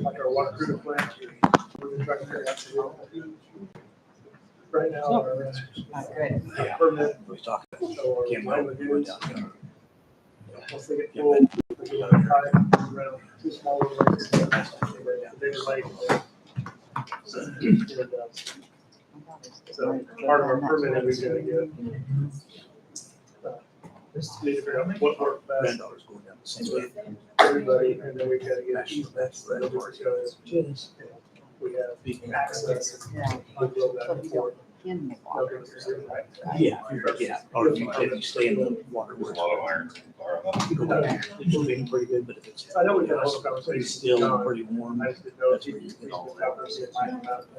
like our water treatment plant. We're trying to figure out. Right now, our permit. Or line lagoons. Once they get full, we do another pipe around two smaller lakes. Bigger lake. So part of our permit, we've got to get. Just need to figure out what worked best with everybody, and then we've got to get each best. We have access. We build that before. Yeah, or if you stay in the water. There's a lot of iron. It's moving pretty good, but if it's. I know we've had a whole It's conversation. still pretty warm. I just didn't know if That's you where could you get all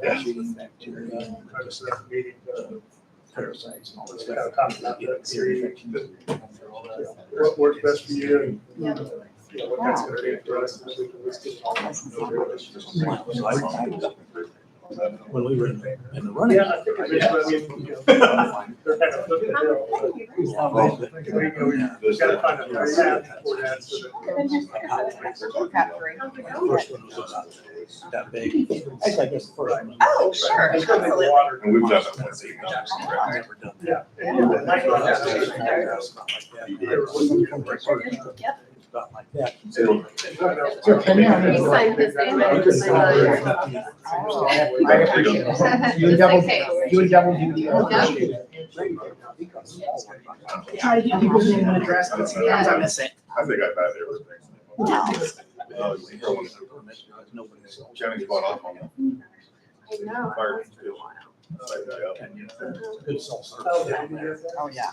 Yeah. shooting bacteria, Trying to set up a meeting, parasites and all that kind stuff. of talk about that, see Infections. what works best for you and, you know, what that's gonna be for us, and then we can just get. When we were in the running. Yeah, I think eventually, I mean, you know, they're kind of looking at it. We gotta find a path for that, so that. First one was about that big. Actually, I guess the first one. Oh, sure, It's gonna make absolutely. water. And we've done that once. I've never done that. Yeah. And the night one, It's not like that. they were looking at Yep. It's not like that. He signed his name and his name. I appreciate it. You and double duty. Try to get people's name and address, but sometimes I miss it. I think I bet everything. Jenny's bought off on them. I know. Fire. Good salsa. Oh, yeah.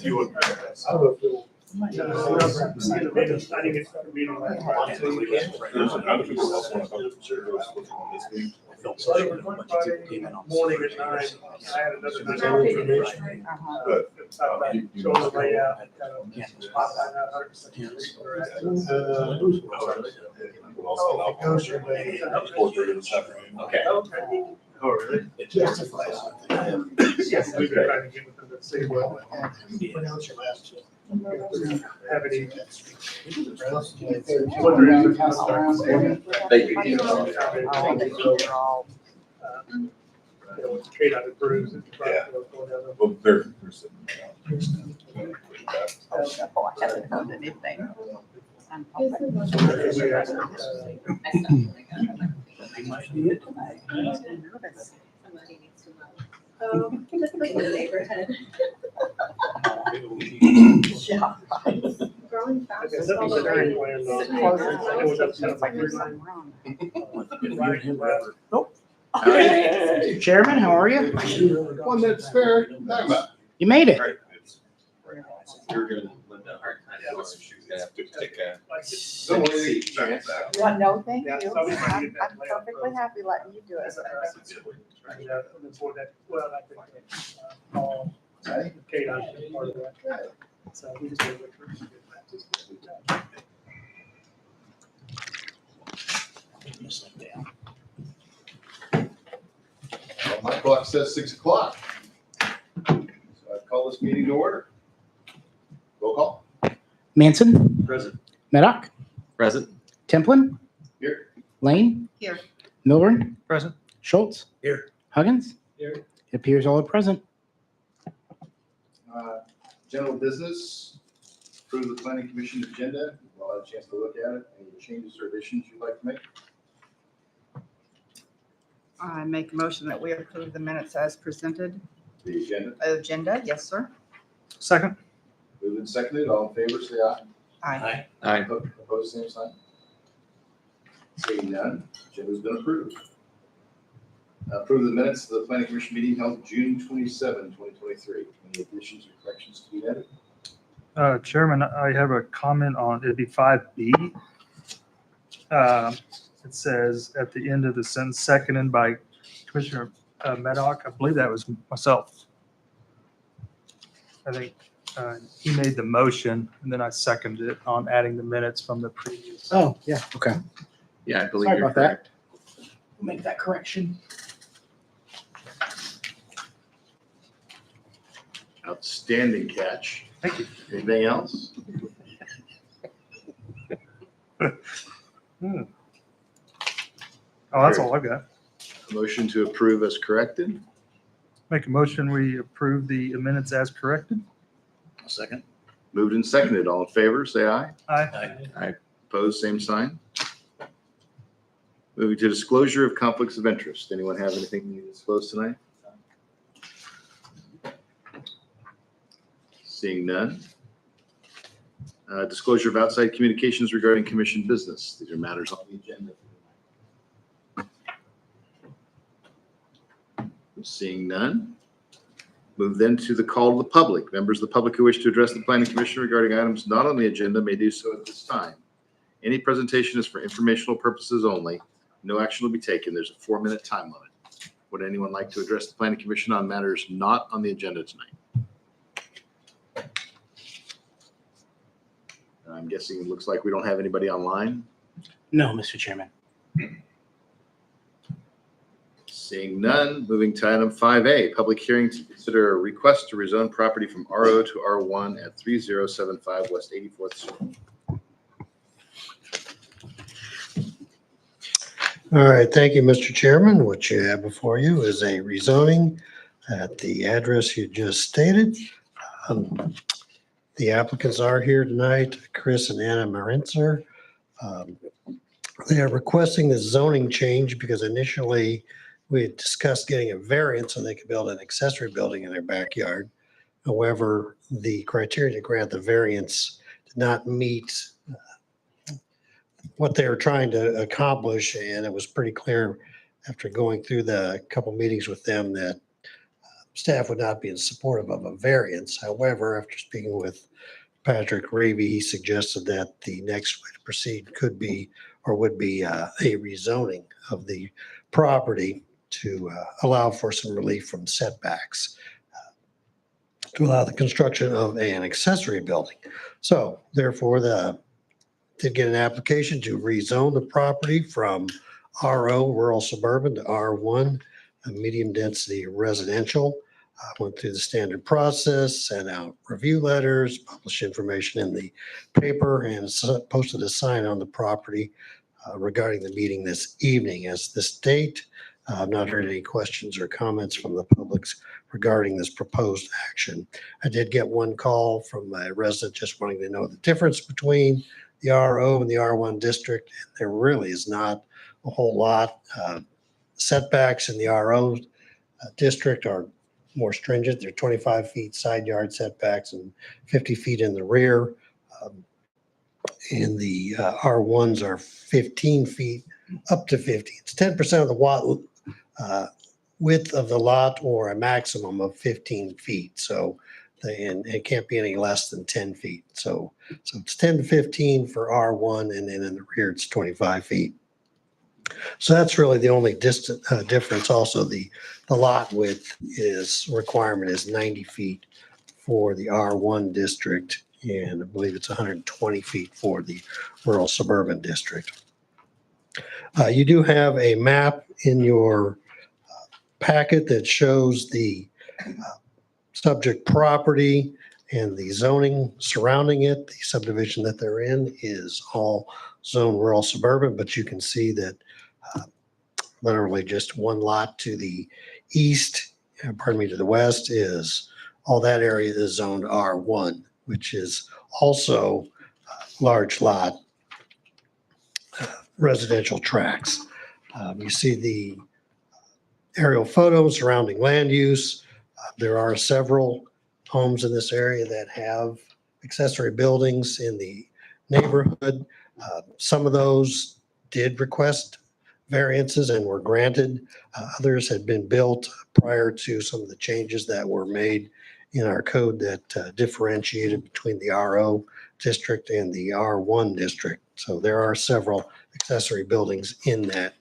You would. I didn't get a meeting last Friday. There's another people else want to come to share those with on this week. Morning at 9, I had another night of information. But Showing the layout, kind of. Okay. Oh, really? It justifies. Yes, we've been trying to get with them to see what. Pronounce your last name. Have any. KDOT approves it. Yeah. Well, there's. Oh, I haven't heard anything. They might be it tonight. Somebody needs to know. Just like the neighborhood. Yeah. Growing I fast. guess that was very planned on. It was up to Nope. Chairman, how are you? 1 minute spare. Talk about. You made it. Right. You're gonna live down hard time. She's gonna have to take a. Don't worry, check that. Well, no, thank Yeah, you. so we might I'm get that layout, perfectly happy letting you do it. Well, I think, Paul, KDOT is part of that. So we just. gotta wait for it to get back. Miss that down. Well, my clock says 6 o'clock. So I call this meeting to order. Roll call. Manson, Present. Maddock, Present. Templin, Here. Lane. Here. Milburn, Present. Schultz. Here. Huggins. Here. It appears all are present. General business, approve the planning commission agenda. We'll have a chance to look at it. Any changes or additions you'd like to make? I make a motion that we approve the minutes as presented. The agenda, Agenda, yes, sir. Second. moved and seconded. All in favor, say aye. Aye. Aye. Opposed, same sign. Seeing none, agenda's been approved. Approve the minutes of the planning commission meeting held June 27, 2023. Any additions or corrections to be added? Chairman, I have a comment on, it'd be 5B. It says at the end of the sentence, seconded by Commissioner Maddock. I believe that was myself. I think he made the motion and then I seconded it on adding the minutes from the previous. Oh, yeah, okay. Yeah, I believe Sorry you're about that. correct. We'll make that correction. Outstanding catch. Thank you. Anything else? Hmm. Oh, that's all I've got. A motion to approve as corrected. Make a motion, we approve the minutes as corrected. A second. Moved and seconded. All in favor, say aye. Aye. Opposed, same sign. Moving to disclosure of conflicts of interest. Anyone have anything to disclose tonight? Seeing none. Disclosure of outside communications regarding commission business. These are matters on the agenda. Seeing none. Move then to the call to the public. Members of the public who wish to address the planning commission regarding items not on the agenda may do so at this time. Any presentation is for informational purposes only. No action will be taken. There's a 4-minute time limit. Would anyone like to address the planning commission on matters not on the agenda tonight? I'm guessing it looks like we don't have anybody online. No, Mr. Chairman. Seeing none, moving to item 5A, public hearing to consider a request to rezone property from RO to R1 at 3075 West 84th Street. All right, thank you, Mr. Chairman. What you have before you is a rezoning at the address you just stated. The applicants are here tonight, Chris and Anna Marinzer. They are requesting the zoning change because initially we had discussed getting a variance so they could build an accessory building in their backyard. However, the criteria to grant the variance did not meet what they were trying to accomplish, and it was pretty clear after going through the couple meetings with them that staff would not be in support of a variance. However, after speaking with Patrick Ravy, he suggested that the next way to proceed could be or would be a rezoning of the property to allow for some relief from setbacks, to allow the construction of an accessory building. So therefore, did get an application to rezone the property from RO, rural suburban, to R1, a medium density residential. Went through the standard process, sent out review letters, published information in the paper, and posted a sign on the property regarding the meeting this evening. As this date, I've not heard any questions or comments from the public regarding this proposed action. I did get one call from a resident just wanting to know the difference between the RO and the R1 district, and there really is not a whole lot. Setbacks in the RO district are more stringent. They're 25 feet side yard setbacks and 50 feet in the rear. And the R1s are 15 feet up to 50. It's 10% of the width of the lot or a maximum of 15 feet. So and it can't be any less than 10 feet. So it's 10 to 15 for R1, and then in the rear it's 25 feet. So that's really the only difference. Also, the lot width requirement is 90 feet for the R1 district, and I believe it's 120 feet for the rural suburban district. You do have a map in your packet that shows the subject property and the zoning surrounding it. The subdivision that they're in is all zone rural suburban, but you can see that literally just one lot to the east, to the west, is all that area is zoned R1, which is also large lot residential tracts. You see the aerial photos surrounding land use. There are several homes in this area that have accessory buildings in the neighborhood. Some of those did request variances and were granted. Others had been built prior to some of the changes that were made in our code that differentiated between the RO district and the R1 district. So there are several accessory buildings in that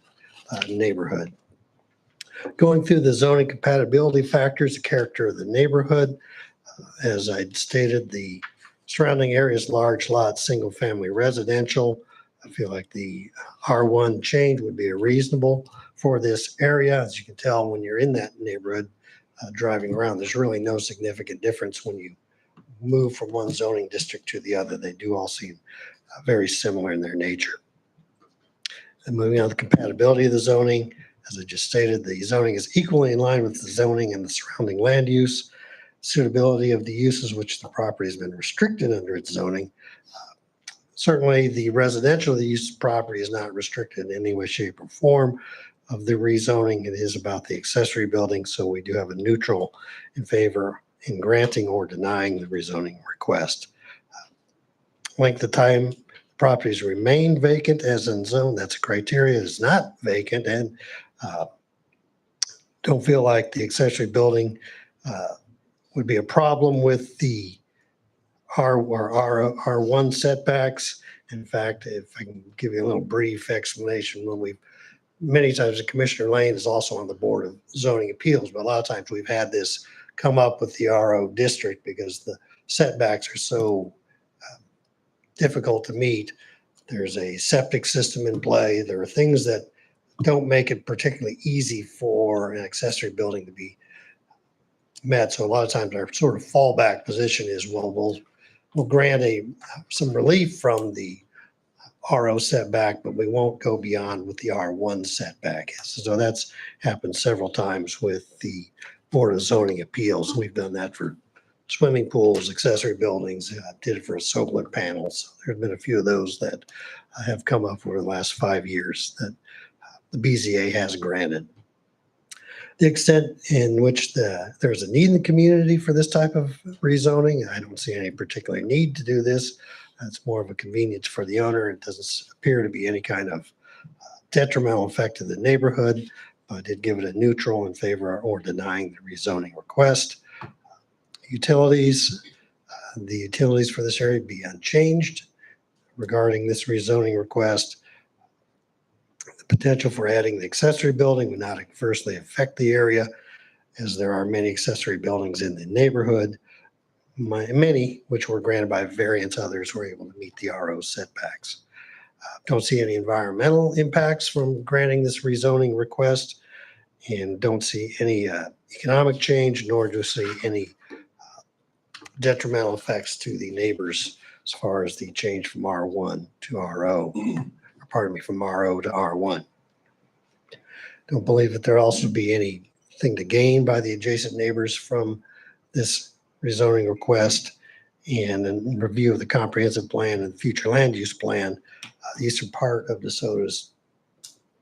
neighborhood. Going through the zoning compatibility factors, the character of the neighborhood, as I stated, the surrounding area is large lot, single family residential. I feel like the R1 change would be reasonable for this area. As you can tell, when you're in that neighborhood driving around, there's really no significant difference when you move from one zoning district to the other. They do all seem very similar in their nature. And moving on to the compatibility of the zoning, as I just stated, the zoning is equally in line with the zoning and the surrounding land use. Suitability of the uses which the property has been restricted under its zoning. Certainly, the residential use of property is not restricted in any way, shape, or form of the rezoning. It is about the accessory building, so we do have a neutral in favor in granting or denying the rezoning request. Length of time properties remain vacant as in zone, that's a criteria. It is not vacant, and don't feel like the accessory building would be a problem with the R1 setbacks. In fact, if I can give you a little brief explanation, many times the Commissioner Lane is also on the Board of Zoning Appeals, but a lot of times we've had this come up with the RO district because the setbacks are so difficult to meet. There's a septic system in play. There are things that don't make it particularly easy for an accessory building to be met. So a lot of times our sort of fallback position is, well, we'll grant some relief from the RO setback, but we won't go beyond what the R1 setback is. So that's happened several times with the Board of Zoning Appeals. We've done that for swimming pools, accessory buildings, did it for solar panels. There have been a few of those that have come up over the last 5 years that the BZA has granted. The extent in which there's a need in the community for this type of rezoning, I don't see any particular need to do this. It's more of a convenience for the owner. It doesn't appear to be any kind of detrimental effect to the neighborhood, but did give it a neutral in favor or denying the rezoning request. Utilities, the utilities for this area be unchanged. Regarding this rezoning request, the potential for adding the accessory building would not adversely affect the area, as there are many accessory buildings in the neighborhood, many which were granted by variance, others were able to meet the RO setbacks. Don't see any environmental impacts from granting this rezoning request, and don't see any economic change, nor do see any detrimental effects to the neighbors as far as the change from R1 to RO, or pardon me, from RO to R1. Don't believe that there'll also be anything to gain by the adjacent neighbors from this rezoning request. And in review of the comprehensive plan and future land use plan, the eastern part of DeSoto is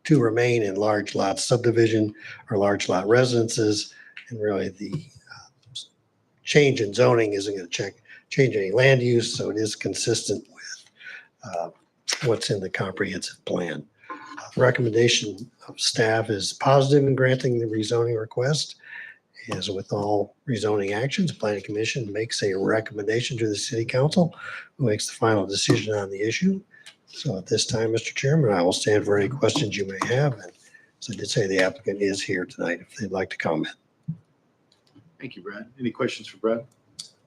to remain in large lot subdivision or large lot residences, and really the change in zoning isn't going to change any land use, so it is consistent with what's in the comprehensive plan. Recommendation of staff is positive in granting the rezoning request. As with all rezoning actions, the Planning Commission makes a recommendation to the City Council, who makes the final decision on the issue. So at this time, Mr. Chairman, I will stand for any questions you may have. And as I did say, the applicant is here tonight if they'd like to comment. Thank you, Brad. Any questions for Brad?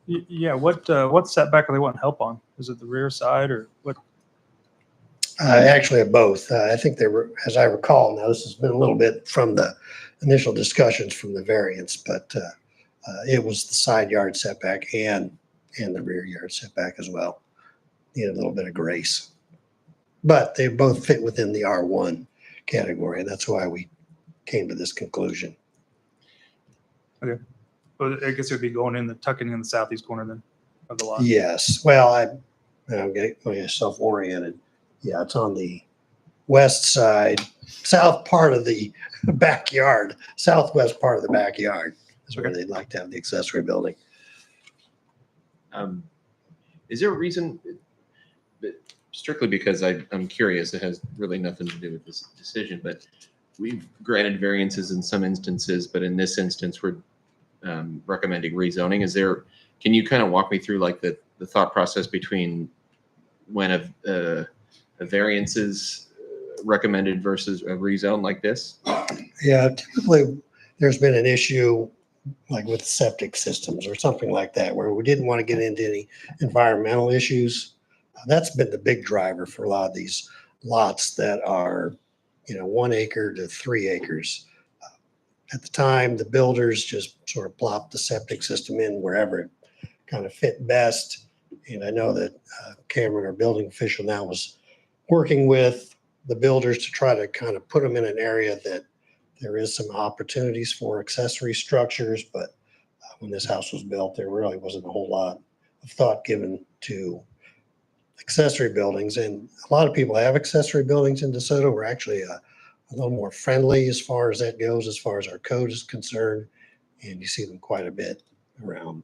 Yeah, what setback are they wanting help on? Is it the rear side or what? Actually, both. I think they were, as I recall, now this has been a little bit from the initial discussions from the variance, but it was the side yard setback and the rear yard setback as well. Needed a little bit of grace. But they both fit within the R1 category, and that's why we came to this conclusion. Okay. Well, I guess it would be tucking in the southeast corner then of the lot. Yes. Well, I'm getting self-oriented. Yeah, it's on the west side, south part of the backyard, southwest part of the backyard is where they'd like to have the accessory building. Is there a reason, strictly because I'm curious, it has really nothing to do with this decision, but we've granted variances in some instances, but in this instance, we're recommending rezoning. Can you kind of walk me through like the thought process between when a variance is recommended versus a rezone like this? Yeah, typically there's been an issue like with septic systems or something like that, where we didn't want to get into any environmental issues. That's been the big driver for a lot of these lots that are, 1 acre to 3 acres. At the time, the builders just sort of plopped the septic system in wherever it kind of fit best. And I know that Cameron, our building official now, was working with the builders to try to kind of put them in an area that there is some opportunities for accessory structures. But when this house was built, there really wasn't a whole lot of thought given to accessory buildings. And a lot of people have accessory buildings in DeSoto. We're actually a little more friendly as far as that goes, as far as our code is concerned. And you see them quite a bit around.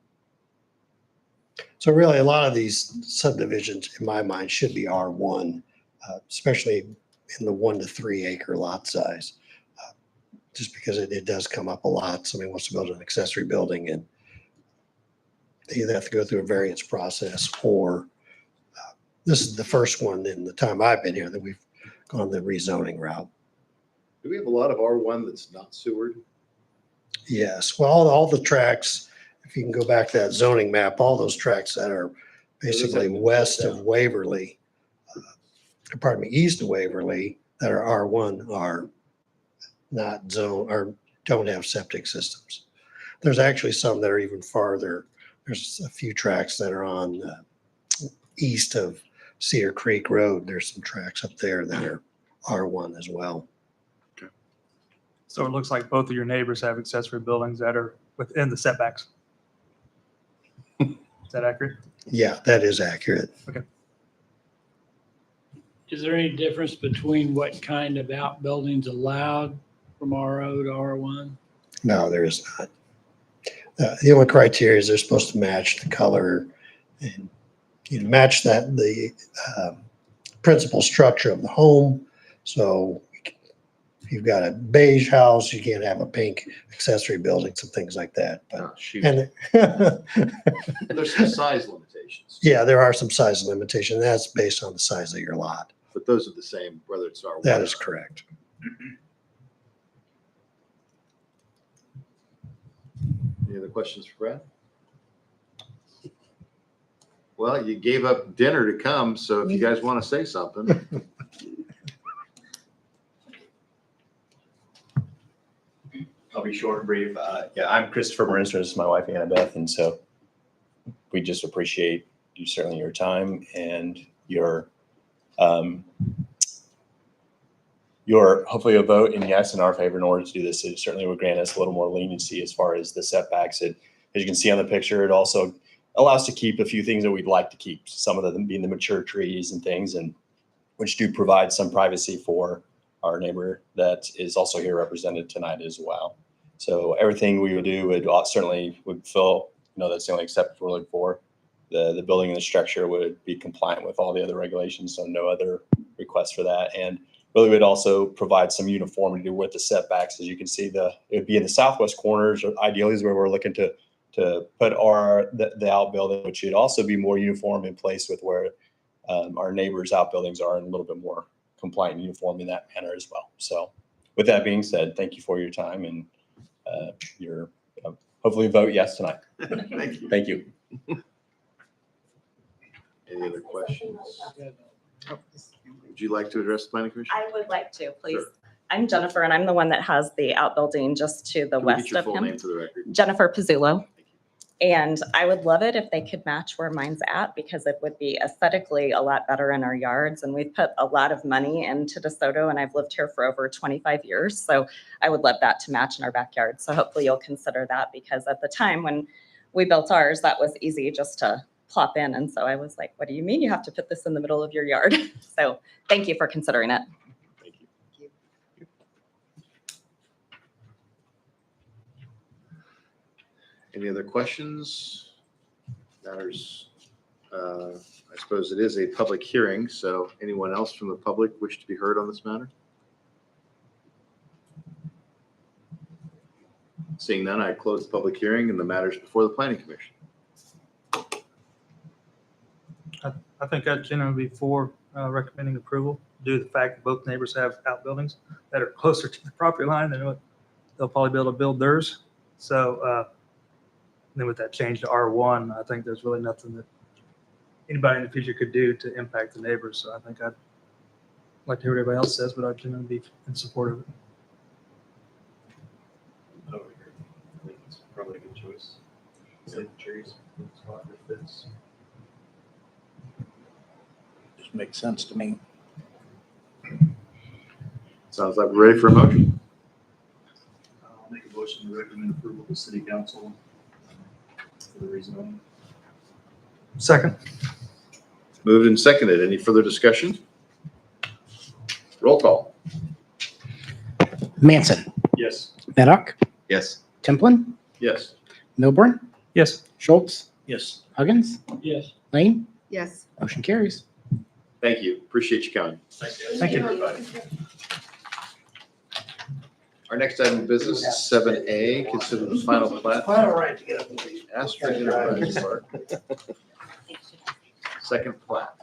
So really, a lot of these subdivisions, in my mind, should be R1, especially in the 1 to 3 acre lot size, just because it does come up a lot. Somebody wants to build an accessory building and they either have to go through a variance process, or this is the first one in the time I've been here that we've gone the rezoning route. Do we have a lot of R1 that's not Seward? Yes, well, all the tracks, if you can go back to that zoning map, all those tracks that are basically west of Waverly, east of Waverly, that are R1 are not zone, or don't have septic systems. There's actually some that are even farther. There's a few tracks that are on east of Cedar Creek Road. There's some tracks up there that are R1 as well. So it looks like both of your neighbors have accessory buildings that are within the setbacks. Is that accurate? Yeah, that is accurate. Is there any difference between what kind of outbuildings allowed from RO to R1? No, there is not. The only criteria is they're supposed to match the color and match the principal structure of the home. So if you've got a beige house, you can't have a pink accessory building, some things like that. But Oh, shoot. and There's some size limitations. yeah, there are some size limitations. That's based on the size of your lot. But those are the same, whether it's R1. That is correct. Any other questions for Brad? Well, you gave up dinner to come, so if you guys want to say something. I'll be short and brief. Yeah, I'm Christopher Marinster. This is my wife, Annabeth. And so we just appreciate you, certainly your time and your hopefully a vote and yes in our favor in order to do this. It certainly would grant us a little more leniency as far as the setbacks. As you can see on the picture, it also allows us to keep a few things that we'd like to keep, some of them being the mature trees and things, and which do provide some privacy for our neighbor that is also here represented tonight as well. So everything we would do would certainly would feel, that's the only exception we're looking for. The building and the structure would be compliant with all the other regulations, so no other requests for that. And really would also provide some uniformity with the setbacks. As you can see, it would be in the southwest corners, or ideally is where we're looking to put the outbuilding, which should also be more uniform in place with where our neighbors' outbuildings are, and a little bit more compliant and uniform in that manner as well. So with that being said, thank you for your time and your hopefully vote yes tonight. Thank you. Thank you. Any other questions? Would you like to address the planning commission? I would like to, please. Sure. I'm Jennifer, and I'm the one that has the outbuilding just to the Can we get west your of full him. name for the record? Jennifer Pizzulo. And I would love it if they could match where mine's at, because it would be aesthetically a lot better in our yards. And we've put a lot of money into DeSoto, and I've lived here for over 25 years. So I would love that to match in our backyard. So hopefully you'll consider that, because at the time when we built ours, that was easy just to plop in. And so I was like, what do you mean you have to put this in the middle of your yard? So thank you for considering it. Thank you. Any other questions? Matters, I suppose it is a public hearing, so anyone else from the public wish to be heard on this matter? Seeing none, I close the public hearing and the matters before the planning commission. I think I'd generally be for recommending approval due to the fact that both neighbors have outbuildings that are closer to the property line than they'll probably be able to build theirs. So then with that change to R1, I think there's really nothing that anybody in the future could do to impact the neighbors. So I think I'd like to hear what everybody else says, but I'd generally be in support of it. Over here. I think it's probably a good choice. Trees. spot that fits. Just makes sense to me. Sounds like we're ready for a motion. I'll make a motion to recommend approval to city council for the rezoning. Second. Moved and seconded. Any further discussion? Roll call. Manson, Yes. Maddock, Yes. Templin, Yes. Milburn, Yes. Schultz, Yes. Huggins, Yes. Lane, Yes. motion carries. Thank you. Appreciate you coming. Thank you. Our next item of business is 7A, consider the final plat All right to get up and leave. Astra Enterprise Park. Second plat.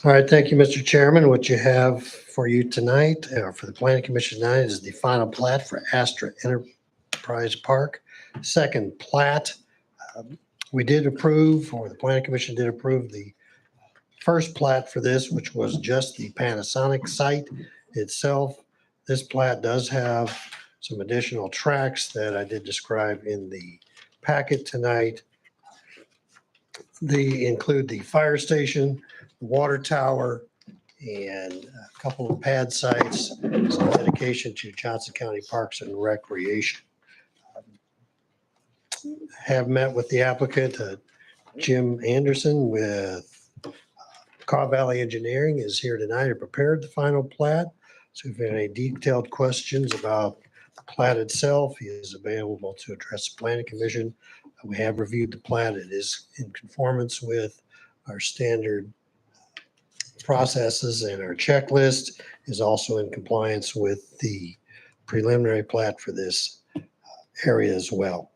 All right, thank you, Mr. Chairman. What you have for you tonight, or for the planning commission tonight, is the final plat for Astra Enterprise Park. Second plat. We did approve, or the planning commission did approve the first plat for this, which was just the Panasonic site itself. This plat does have some additional tracks that I did describe in the packet tonight. They include the fire station, the water tower, and a couple of pad sites, some dedication to Johnson County Parks and Recreation. Have met with the applicant, Jim Anderson with Caw Valley Engineering is here tonight to prepare the final plat. So if you have any detailed questions about the plat itself, he is available to address the planning commission. We have reviewed the plat. It is in conformance with our standard processes, and our checklist is also in compliance with the preliminary plat for this area as well.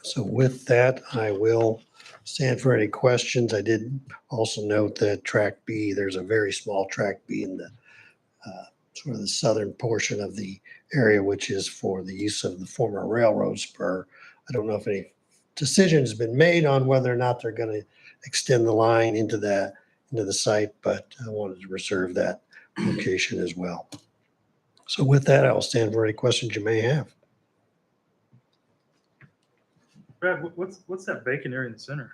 So with that, I will stand for any questions. I did also note that track B, there's a very small track B in the sort of the southern portion of the area, which is for the use of the former railroad spur. I don't know if any decision has been made on whether or not they're going to extend the line into the site, but I wanted to reserve that location as well. So with that, I will stand for any questions you may have. Brad, what's that vacant area in the center?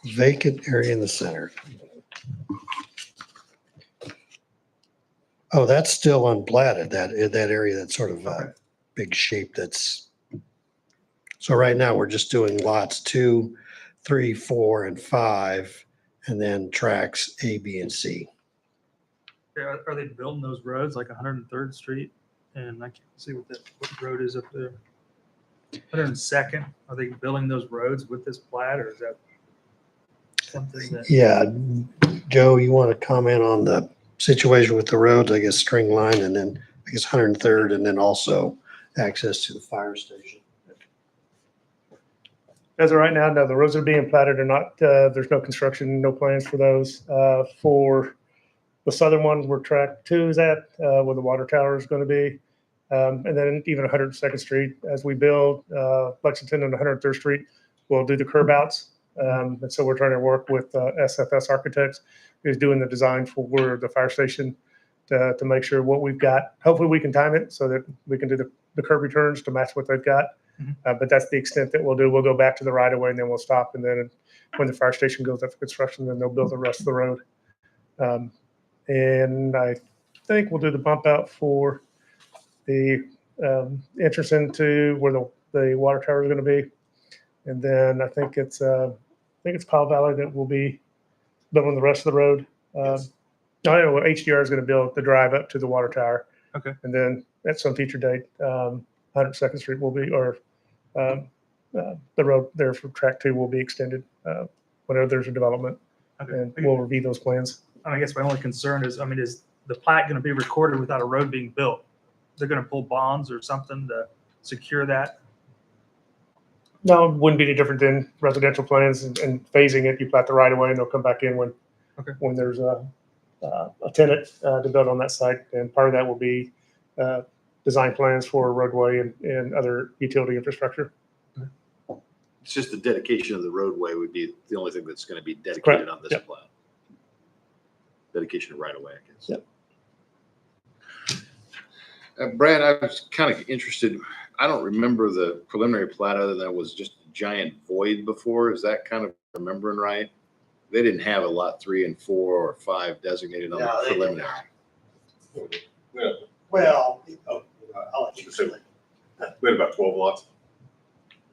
Vacant area in the center. Oh, that's still unplatted, that area, that sort of big shape that's. So right now, we're just doing lots 2, 3, 4, and 5, and then tracks A, B, and C. Are they building those roads like 103rd Street? And I can't see what road is up there. 102nd, are they building those roads with this plat, or is that something that? Yeah, Joe, you want to comment on the situation with the roads, I guess string line, and then I guess 103rd, and then also access to the fire station. As of right now, no, the roads are being platted or not. There's no construction, no plans for those. For the southern ones where track 2 is at, where the water tower is going to be. And then even 102nd Street, as we build Lexington and 103rd Street, we'll do the curb outs. And so we're trying to work with SFS Architects, who's doing the design for the fire station to make sure what we've got. Hopefully we can time it so that we can do the curb returns to match what they've got. But that's the extent that we'll do. We'll go back to the right of way and then we'll stop. And then when the fire station goes up for construction, then they'll build the rest of the road. And I think we'll do the bump out for the entrance into where the water tower is going to be. And then I think it's Caw Valley that will be building the rest of the road. Yes. I know HDR is going to build the drive up to the water tower. Okay. And then at some future date, 102nd Street will be, or the road there for track 2 will be extended whenever there's a development. Okay. And we'll review those plans. I guess my only concern is, is the plat going to be recorded without a road being built? They're going to pull bonds or something to secure that? No, it wouldn't be any different than residential plans and phasing it. You plat the right of way and they'll come back in when there's a tenant to build on that site. And part of that will be design plans for roadway and other utility infrastructure. It's just the dedication of the roadway would be the only thing that's going to be dedicated Correct. on this Yep. plat. Dedication of right away, I guess. Yep. Brad, I was kind of interested. I don't remember the preliminary plat other than it was just a giant void before. Is that kind of remembering right? They didn't have a lot 3 and 4 or 5 designated on No, the they did preliminary. Well, I'll let you say. We had about 12 lots.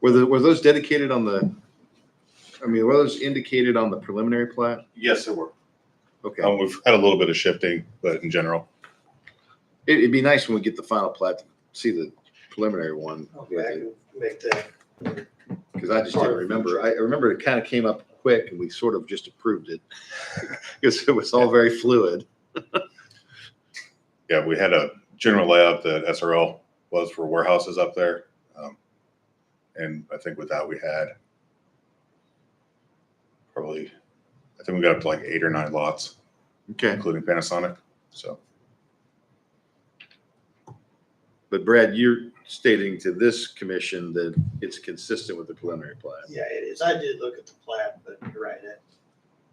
Were those dedicated on the, I mean, were those indicated on the preliminary plat? Yes, there were. Okay. We've had a little bit of shifting, but in general, It'd be nice when we get the final plat to see the preliminary one. Okay, I can make that. Because I just didn't remember. I remember it kind of came up quick and we sort of just approved it. Because it was all very fluid. yeah, we had a general layout that SRL was for warehouses up there. And I think with that, we had probably, I think we got up to like 8 or 9 lots, Okay. including Panasonic. So But Brad, you're stating to this commission that it's consistent with the preliminary plat. Yeah, it is. I did look at the plat, but you're right.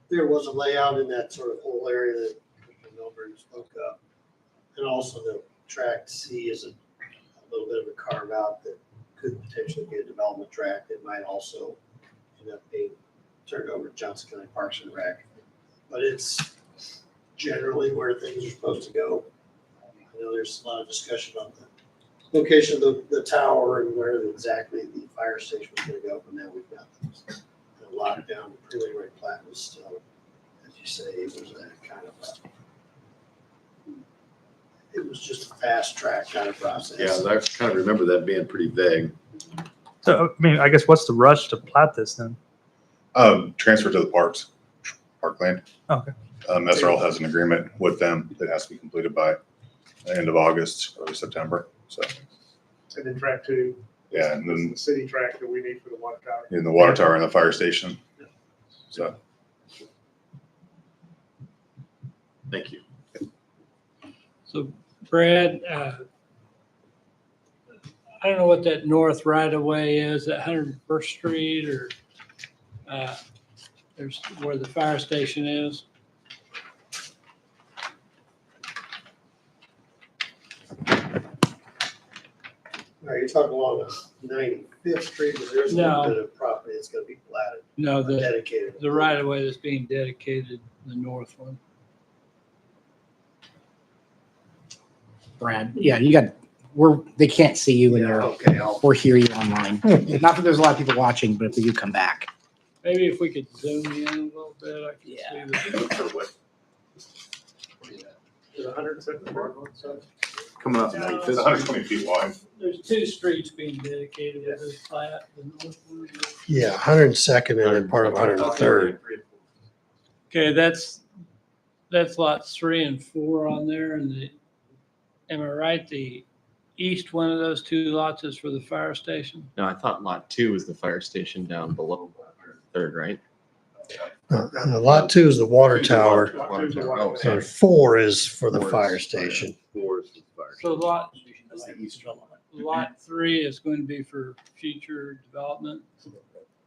There was a layout in that sort of whole area that Mr. Milburn spoke of. And also the tract C is a little bit of a carve out that could potentially be a development tract. It might also end up being turned over to Johnson County Parks and Rec. But it's generally where things are supposed to go. I know there's a lot of discussion on the location of the tower and where exactly the fire station was gonna go, but now we've got those locked down. The preliminary plat was still, as you say, it was a kind of it was just a fast track kind of process. Yeah, I kind of remember that being pretty vague. So, I mean, I guess what's the rush to plat this then? transfer to the parkland. Okay. SRL has an agreement with them that has to be completed by the end of August, early September. So, And then track 2. yeah, and then The city track that we need for the water tower. in the water tower and the fire station. So, Thank you. So Brad, I don't know what that north right of way is, at 101st Street or there's where the fire station is. Are you talking along 95th Street? Because there's a No. little bit of property that's gonna be platted, No, the dedicated. right of way that's being dedicated, the north one. Brad, yeah, they can't see you and Yeah, you're, okay, or hear you online. Not that there's a lot of people watching, but if you come back. Maybe if we could zoom in a little bit, I Yeah. could see the. Is 107 Broadmoor side? Coming up No. it's 95th. 120 feet wide. There's 2 streets being dedicated with this plat, the north one. Yeah, 102nd and then part of 103rd. Okay, that's lots 3 and 4 on there, and am I right, the east one of those 2 lots is for the fire station? No, I thought lot 2 was the fire station down below 3rd, right? Lot 2 is the water tower Water tower. Oh, and sorry. 4 is for the 4 is fire fire. station. So lot 3 is going to be for future development,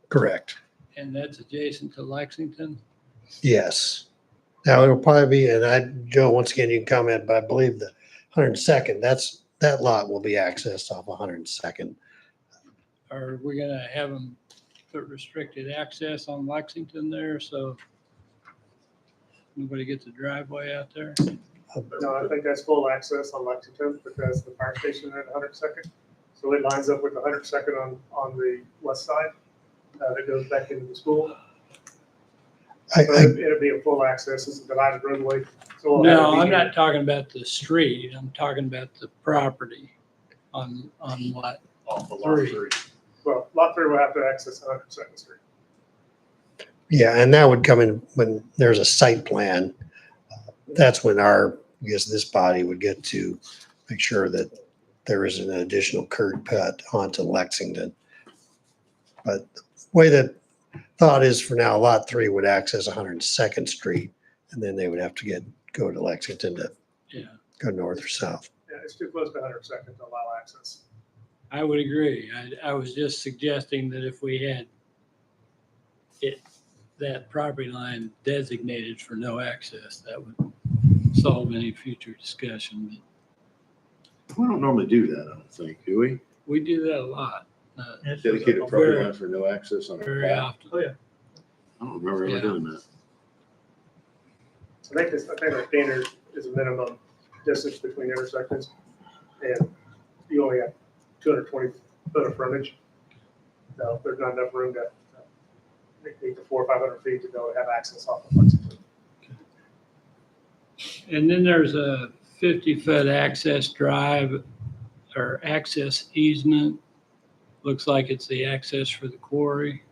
Correct. and that's adjacent to Lexington? Yes. Now it'll probably be, and Joe, once again, you can comment, but I believe the 102nd, that lot will be accessed off 102nd. Are we gonna have them put restricted access on Lexington there, so nobody gets a driveway out there? No, I think that's full access on Lexington because the fire station is at 102nd. So it lines up with the 102nd on the west side. That goes back into the school. But it'll be a full access. It's a divided roadway. So we'll have No, to be I'm here. not talking about the street, I'm talking about the property on lot Off of lot 3. Well, lot 3 will have to access 102nd Street. Yeah, and that would come in when there's a site plan. That's when I guess this body would get to make sure that there is an additional curb cut onto Lexington. But the way that thought is for now, lot 3 would access 102nd Street, and then they would have to go to Lexington to Yeah, go north or south. Yeah, it's too close to 102nd to allow access. I would agree. I was just suggesting that if we had that property line designated for no access, that would solve any future discussion. We don't normally do that, I don't think, do we? We do that a lot. Dedicated property Very- line for no access on a Very path. often. Oh, yeah. I don't remember ever Yeah. doing that. I think our standard is a minimum distance between intersections, and you only have 220 foot of frontage. So there's not enough room to make the 400 or 500 feet to go and have access off of Lexington. And then there's a 50-foot access drive or access easement. Looks like it's the access for the quarry.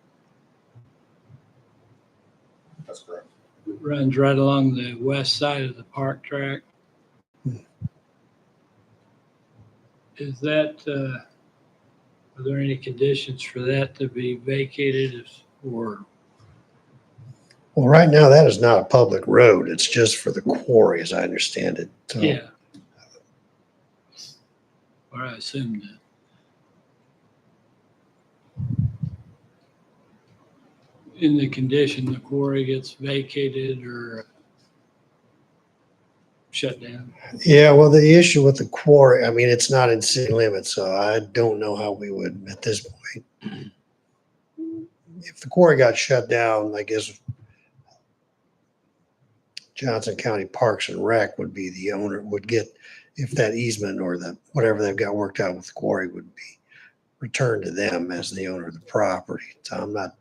That's correct. It runs right along the west side of the park track. Is that, are there any conditions for that to be vacated or? Well, right now, that is not a public road. It's just for the quarry, as I understand it. So, Yeah. Or I assume that. In the condition, the quarry gets vacated or shut down. Yeah, well, the issue with the quarry, I mean, it's not in city limits, so I don't know how we would at this point. If the quarry got shut down, I guess Johnson County Parks and Rec would be the owner, would get, if that easement or the, whatever they've got worked out with the quarry would be returned to them as the owner of the property. So I'm not,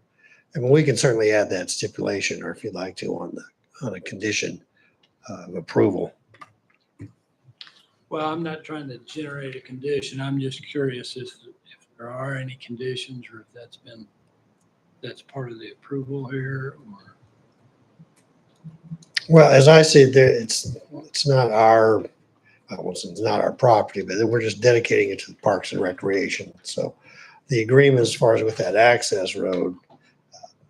I mean, we can certainly add that stipulation, or if you'd like to, on a condition of approval. Well, I'm not trying to generate a condition. I'm just curious if there are any conditions or if that's part of the approval here or. Well, as I see it, it's not our, well, it's not our property, but we're just dedicating it to the Parks and Recreation. So the agreement as far as with that access road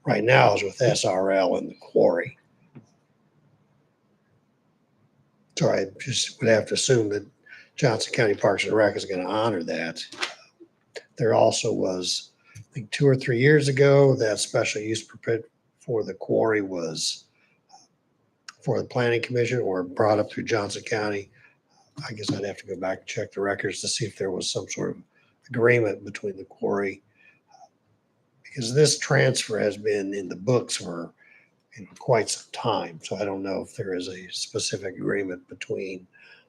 right now is with SRL and the quarry. So I just would have to assume that Johnson County Parks and Rec is going to honor that. There also was, I think 2 or 3 years ago, that special use permit for the quarry was for the planning commission or brought up through Johnson County. I guess I'd have to go back and check the records to see if there was some sort of agreement between the quarry. Because this transfer has been in the books for quite some time. So I don't know if there is a specific agreement between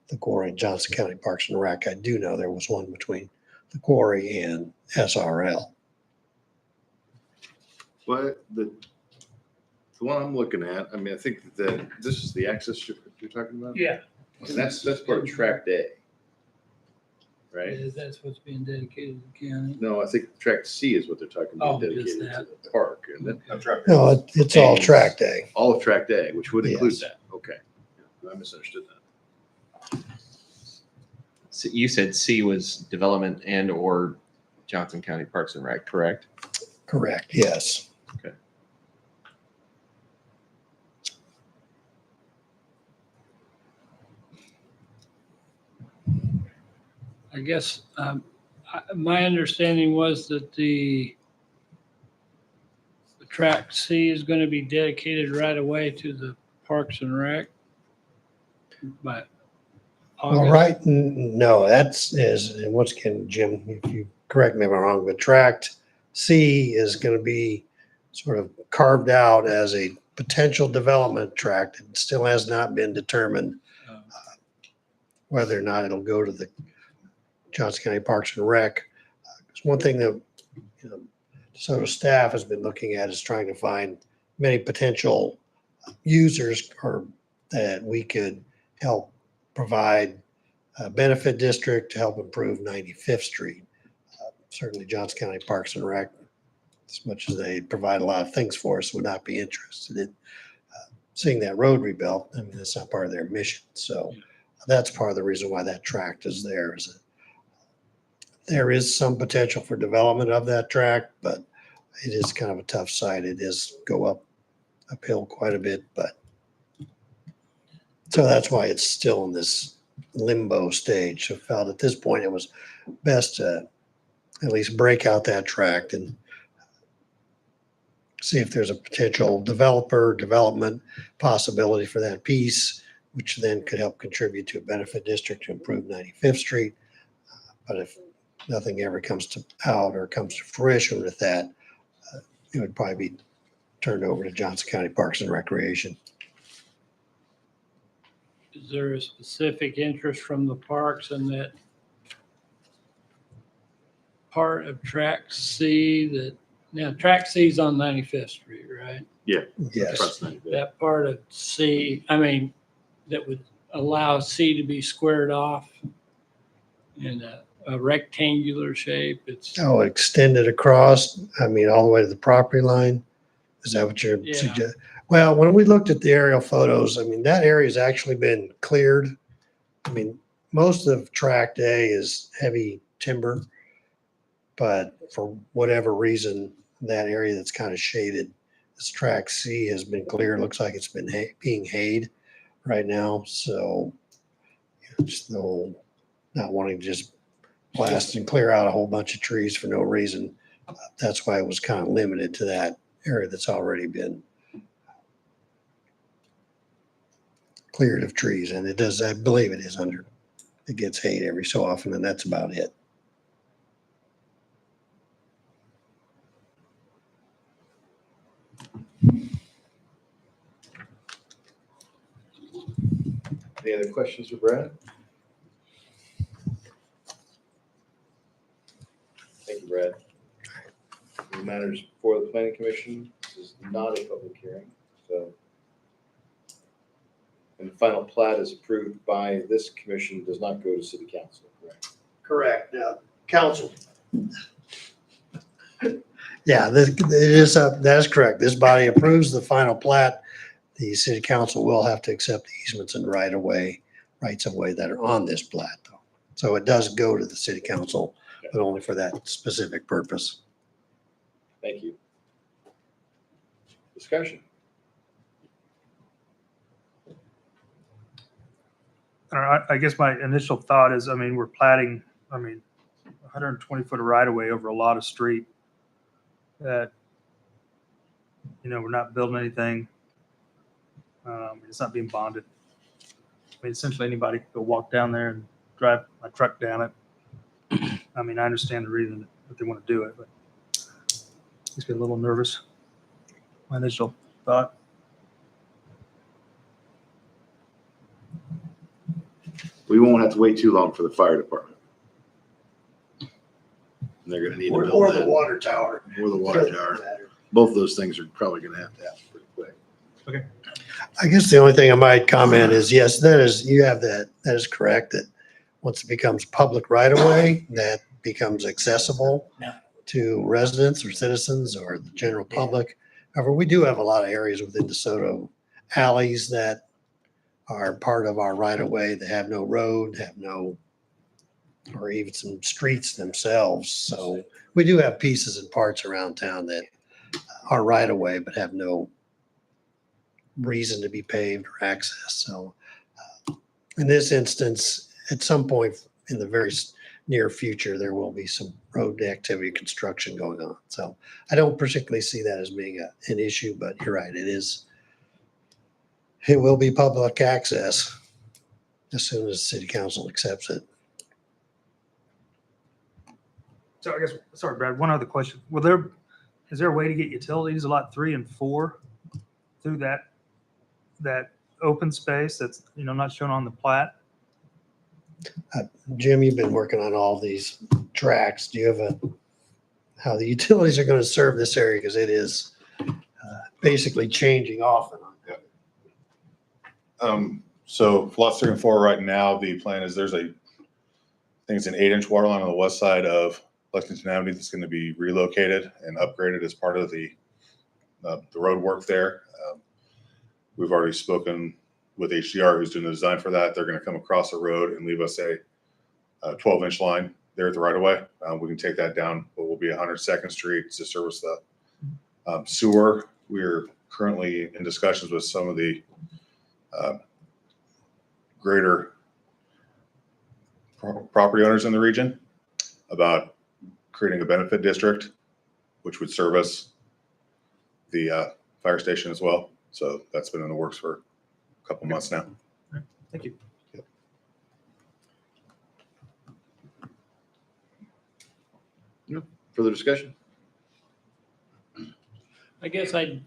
the quarry and Johnson County Parks and Rec. I do know there was one between the quarry and SRL. But the one I'm looking at, I mean, I think that this is the access strip that you're talking about? Yeah. And that's part of tract A, right? That's what's being dedicated to the county. No, I think tract C is what they're talking Oh, about, just dedicated to that. the park. And then No, it's all track day. all of tract A, which would include Yes. that. Okay. I misunderstood that. So you said C was development and or Johnson County Parks and Rec, correct? Correct, yes. Okay. I guess my understanding was that the track C is going to be dedicated right away to the Parks and Rec. But Well, right, no, that's and once again, Jim, if you correct me if I'm wrong, but tract C is going to be sort of carved out as a potential development tract. It still has not been determined whether or not it'll go to the Johnson County Parks and Rec. Because one thing that DeSoto staff has been looking at is trying to find many potential users or that we could help provide a benefit district to help improve 95th Street. Certainly Johnson County Parks and Rec, as much as they provide a lot of things for us, would not be interested in seeing that road rebuilt. I mean, that's not part of their mission. So that's part of the reason why that tract is there. Is that there is some potential for development of that tract, but it is kind of a tough site. It is go uphill quite a bit, but so that's why it's still in this limbo stage. So felt at this point it was best to at least break out that tract and see if there's a potential development possibility for that piece, which then could help contribute to a benefit district to improve 95th Street. But if nothing ever comes to out or comes to fruition with that, it would probably be turned over to Johnson County Parks and Recreation. Is there a specific interest from the parks in that part of track C that, now track C is on 95th Street, right? Yeah. Yes. That part of C, I mean, that would allow C to be squared off in a rectangular shape. It's, Oh, extended across, I mean, all the way to the property line? Is that what you're Yeah. suggesting? Well, when we looked at the aerial photos, I mean, that area's actually been cleared. I mean, most of tract A is heavy timber, but for whatever reason, that area that's kind of shaded, this tract C has been cleared. Looks like it's been being hayed right now. So just no, not wanting to just blast and clear out a whole bunch of trees for no reason. That's why it was kind of limited to that area that's already been cleared of trees. And it does, I believe it is under, it gets hayed every so often, and that's about it. Any other questions for Brad? Thank you, Brad. The matters before the planning commission. This is not a public hearing, so. And the final plat is approved by this commission, does not go to city council, correct? Correct. Now, council. Yeah, this, it is, that is correct. This body approves the final plat. The city council will have to accept the easements and rights of way that are on this plat though. So it does go to the city council, but only for that specific purpose. Thank you. Discussion. I guess my initial thought is, I mean, we're platting, 120 foot of right of way over a lot of street that, we're not building anything. It's not being bonded. I mean, essentially anybody could go walk down there and drive my truck down it. I mean, I understand the reason that they want to do it, but just get a little nervous. My initial thought. We won't have to wait too long for the fire department. They're gonna need to build Or the that. water tower. Or the water tower. Both of those things are probably gonna have to happen pretty quick. I guess the only thing I might comment is, yes, that is, you have that is correct, that once it becomes public right of way, that becomes accessible to residents or citizens or the general public. However, we do have a lot of areas within DeSoto, alleys that are part of our right of way that have no road, have no, or even some streets themselves. So we do have pieces and parts around town that are right of way, but have no reason to be paved or access. So in this instance, at some point in the very near future, there will be some road activity construction going on. So I don't particularly see that as being an issue, but you're right, it will be public access as soon as city council accepts it. So I guess, sorry, Brad, one other question. Is there a way to get utilities, lot 3 and 4, through that open space that's, not shown on the plat? Jim, you've been working on all these tracks. Do you have how the utilities are going to serve this area? Because it is basically changing often. So for lots 3 and 4 right now, the plan is there's I think it's an 8-inch water line on the west side of Lexington Avenue that's going to be relocated and upgraded as part of the road work there. We've already spoken with HDR, who's doing the design for that. They're going to come across the road and leave us a 12-inch line there at the right of way. We can take that down, but we'll be 102nd Street to service the sewer. We're currently in discussions with some of the greater property owners in the region about creating a benefit district, which would service the fire station as well. So that's been in the works for a couple months now. Thank you. Further discussion? I guess I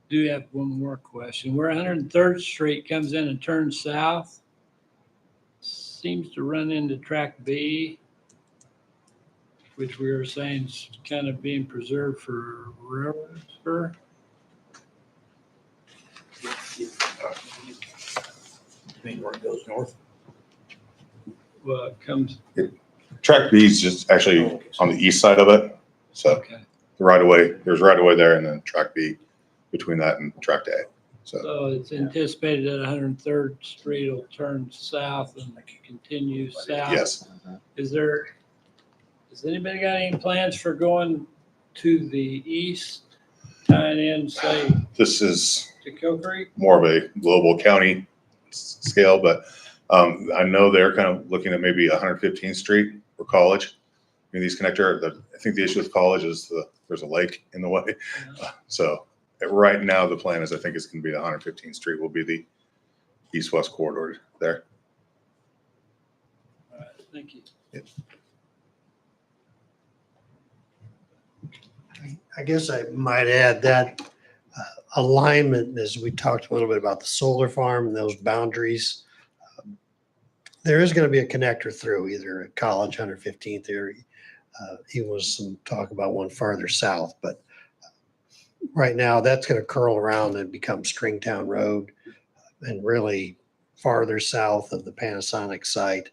do have one more question. Where 103rd Street comes in and turns south, seems to run into track B, which we were saying is kind of being preserved for railroad spur. Where it goes north. Well, it comes, Track B is just actually on the east side of it. So okay. the right of way, there's right of way there and then track B between that and track A. So So it's anticipated that 103rd Street will turn south and continue south. yes, Has anybody got any plans for going to the east, tying in, say, this is to Kill Creek? more of a global county scale, but I know they're kind of looking at maybe 115th Street for College. I mean, these connector, I think the issue with College is there's a lake in the way. So right now, the plan is I think it's going to be the 115th Street will be the east-west corridor there. All right, thank you. I guess I might add that alignment, as we talked a little bit about the solar farm and those boundaries, there is going to be a connector through either at College, 115th area. Even was some talk about one farther south, but right now that's going to curl around and become Stringtown Road and really farther south of the Panasonic site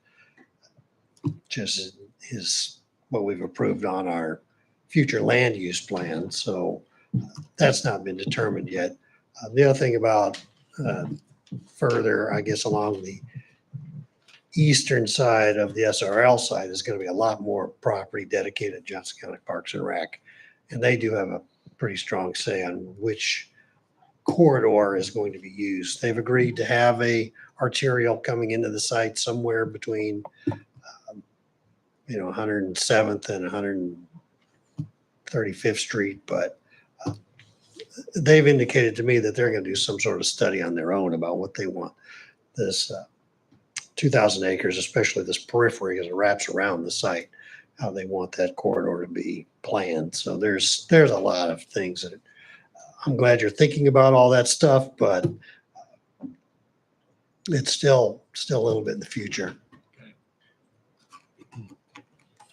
just is what we've approved on our future land use plan. So that's not been determined yet. The other thing about further, I guess, along the eastern side of the SRL side is going to be a lot more property dedicated to Johnson County Parks and Rec. And they do have a pretty strong say on which corridor is going to be used. They've agreed to have a arterial coming into the site somewhere between 107th and 135th Street, but they've indicated to me that they're going to do some sort of study on their own about what they want this 2,000 acres, especially this periphery as it wraps around the site, how they want that corridor to be planned. So there's a lot of things that I'm glad you're thinking about all that stuff, but it's still a little bit in the future.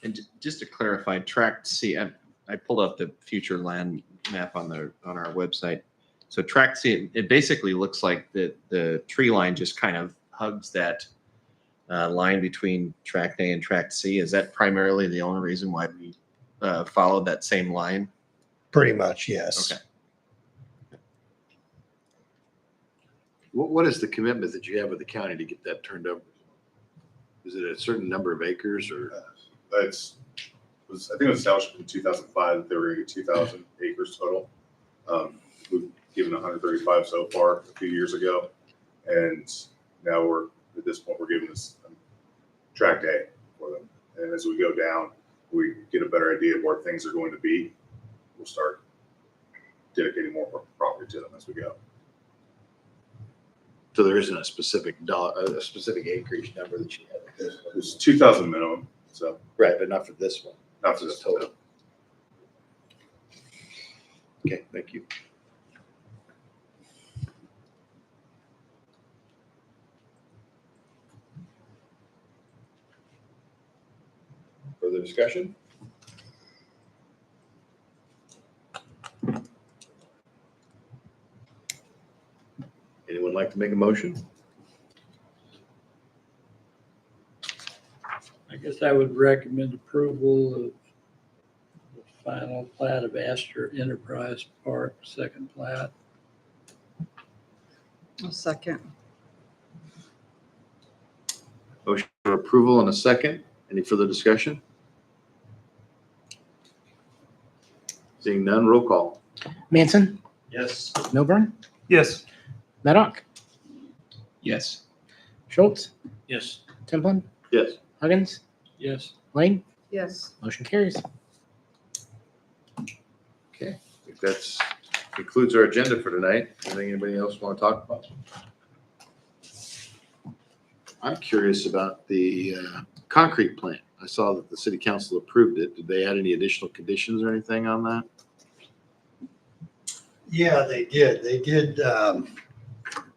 And just to clarify, tract C, I pulled up the future land map on our website. So tract C, it basically looks like the tree line just kind of hugs that line between tract A and tract C. Is that primarily the only reason why we followed that same line? Pretty much, yes. Okay. What is the commitment that you have with the county to get that turned over? Is it a certain number of acres or? I think it was established in 2005 that they were going to get 2,000 acres total. We've given 135 so far a few years ago. And now at this point, we're giving this tract A for them. And as we go down, we get a better idea of where things are going to be. We'll start dedicating more property to them as we go. So there isn't a specific acreage number that you have. It's 2,000 minimum. So right, but not for this one. Not for this total. Okay, thank you. Further discussion? Anyone like to make a motion? I guess I would recommend approval of the final plat of Astor Enterprise Park, second plat. A second. Motion for approval and a second. Any further discussion? Seeing none, roll call. Manson, Yes. Milburn, Yes. Maddock, Yes. Schultz, Yes. Templin, Yes. Huggins, Yes. Lane, Yes. motion carries. Okay, I think that's concludes our agenda for tonight. Anything anybody else want to talk about? I'm curious about the concrete plant. I saw that the city council approved it. Did they add any additional conditions or anything on that? Yeah, they did. They did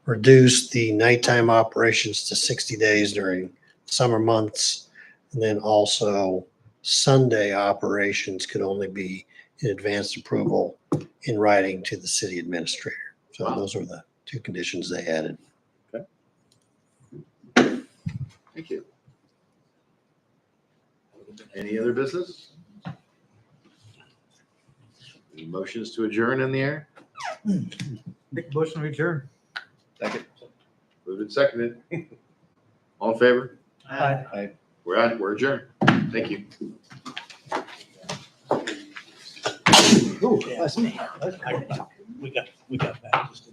reduce the nighttime operations to 60 days during summer months. And then also Sunday operations could only be in advanced approval in writing to the city administrator. So those were the two conditions they added. Thank you. Any other business? Any motions to adjourn in the air? Make a motion to adjourn. Second. Moved and seconded. All in favor? Aye. We're adjourned. Thank you. Ooh, that's me. We got that. Just